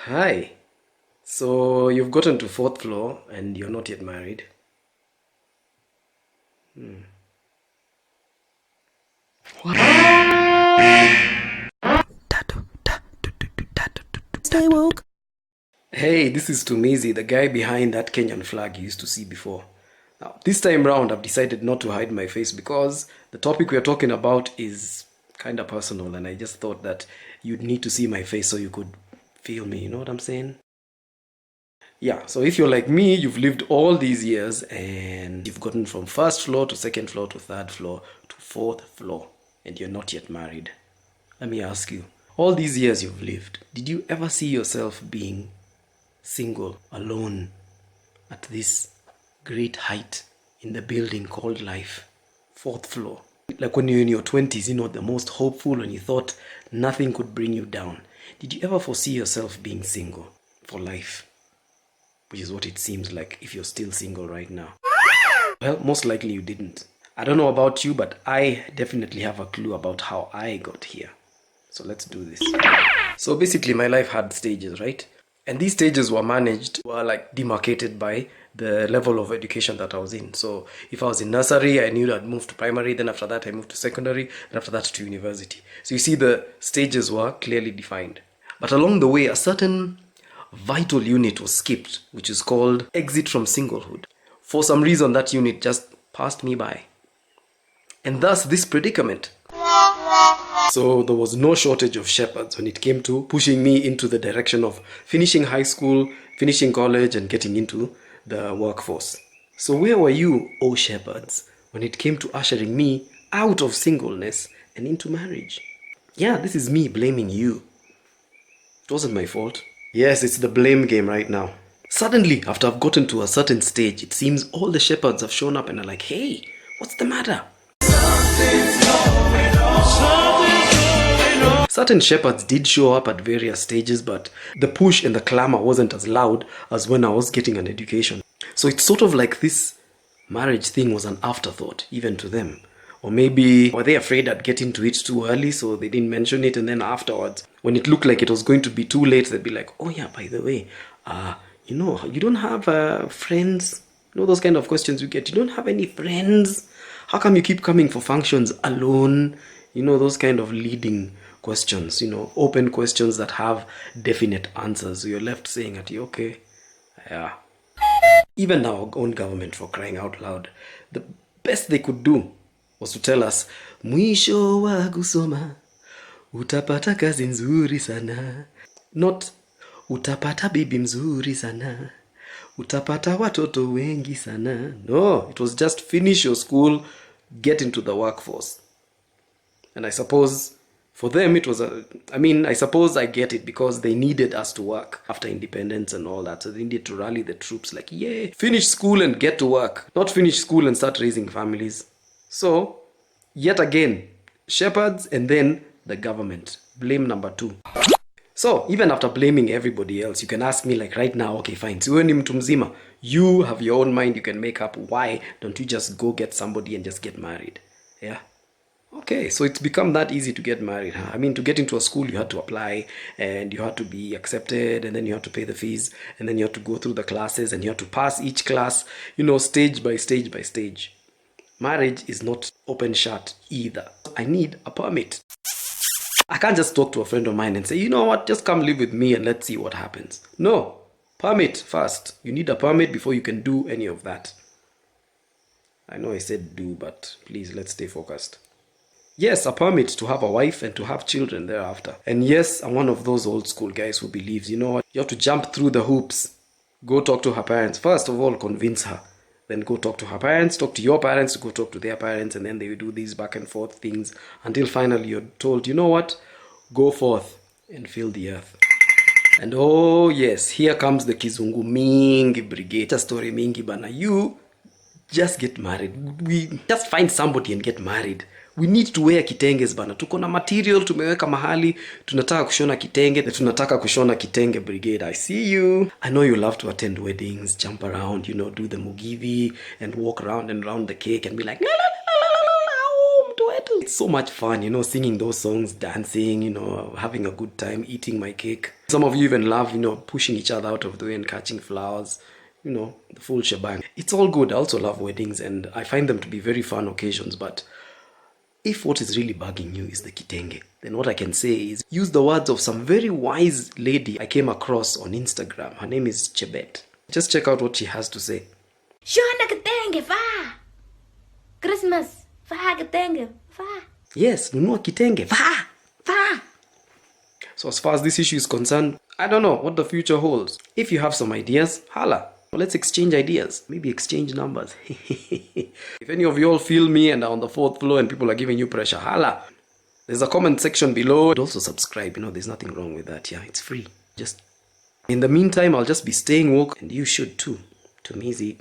Hi. So you've gotten to fourth floor and you're not yet married. Stay woke. Hey, this is Tumizi, the guy behind that Kenyan flag you used to see before. Now, this time round, I've decided not to hide my face because the topic we're talking about is kind of personal, and I just thought that you'd need to see my face so you could feel me. You know what I'm saying? Yeah, so if you're like me, you've lived all these years and you've gotten from first floor to second floor to third floor to fourth floor, and you're not yet married. Let me ask you, all these years you've lived, did you ever see yourself being single, alone, at this great height in the building called life? Fourth floor. Like when you're in your 20s, the most hopeful, and you thought nothing could bring you down. Did you ever foresee yourself being single for life? Which is what it seems like if you're still single right now. Well, most likely you didn't. I don't know about you, but I definitely have a clue about how I got here. So let's do this. So basically my life had stages, right? And these stages were like demarcated by the level of education that I was in. So if I was in nursery, I knew I'd move to primary. Then after that, I moved to secondary. And after that, to university. So you see, the stages were clearly defined. But along the way, a certain vital unit was skipped, which is called exit from singlehood. For some reason, that unit just passed me by. And thus, this predicament. So there was no shortage of shepherds when it came to pushing me into the direction of finishing high school, finishing college, and getting into the workforce. So where were you, oh shepherds, when it came to ushering me out of singleness and into marriage? Yeah, this is me blaming you. It wasn't my fault. Yes, it's the blame game right now. Suddenly, after I've gotten to a certain stage, it seems all the shepherds have shown up and are like, hey, what's the matter? Certain shepherds did show up at various stages, but the push and the clamor wasn't as loud as when I was getting an education. So it's sort of like this marriage thing was an afterthought, even to them. Or maybe were they afraid I'd get into it too early, so they didn't mention it, and then afterwards, when it looked like it was going to be too late, they'd be like, oh yeah, by the way, you don't have friends? You know those kind of questions you get. You don't have any friends? How come you keep coming for functions alone? Those kind of leading questions, open questions that have definite answers. So you're left saying at you, okay, yeah. Even our own government, for crying out loud, the best they could do was to tell us, mwisho wa kusoma utapata kazi nzuri sana, not utapata bibi mzuri sana, utapata watoto wengi sana. No, it was just finish your school, get into the workforce. And I suppose for them it was I suppose I get it, because they needed us to work after independence and all that. So they needed to rally the troops like, yeah, finish school and get to work, not finish school and start raising families. So, yet again, shepherds and then the government. Blame number 2. So, even after blaming everybody else, you can ask me like right now, okay, fine. So, wewe ni mtu mzima. You have your own mind, you can make up. Why don't you just go get somebody and just get married? Yeah. Okay, so it's become that easy to get married. Huh? I mean, to get into a school, you had to apply and you had to be accepted, and then you had to pay the fees, and then you had to go through the classes, and you had to pass each class, stage by stage by stage. Marriage is not open shut either. I need a permit. I can't just talk to a friend of mine and say, you know what, just come live with me and let's see what happens. No, permit first. You need a permit before you can do any of that. I know I said do, but please, let's stay focused. Yes, a permit to have a wife and to have children thereafter. And yes, I'm one of those old school guys who believes, you know what, you have to jump through the hoops. Go talk to her parents. First of all, convince her. Then go talk to her parents, talk to your parents, go talk to their parents, and then they will do these back and forth things until finally you're told, you know what, go forth and fill the earth. And oh yes, here comes the Kizungu Mingi brigade. A story Mingi bana. You just get married. We just find somebody and get married. We need to wear kitenges bana. Tuko na material tumeweka mahali, tunataka kushona kitenge, na tunataka kushona kitenge brigade. I see you. I know you love to attend weddings, jump around, do the mugivi and walk around and around the cake and be like, la la la la la la, oh, mtu It's so much fun, you know, singing those songs, dancing, you know, having a good time, eating my cake. Some of you even love, you know, pushing each other out of the way and catching flowers, you know, the full shebang. It's all good. I also love weddings and I find them to be very fun occasions, but if what is really bugging you is the kitenge, then what I can say is use the words of some very wise lady I came across on Instagram. Her name is Chebet. Just check out what she has to say. Shona kitenge va. Christmas va kitenge va. Yes, nunua kitenge va. So as far as this issue is concerned, I don't know what the future holds. If you have some ideas, holla. Well, let's exchange ideas. Maybe exchange numbers. If any of you all feel me and are on the 4th floor and people are giving you pressure, holla. There's a comment section below. And also subscribe. You know, there's nothing wrong with that. Yeah, it's free. Just in the meantime, I'll just be staying woke and you should too. Tumizi.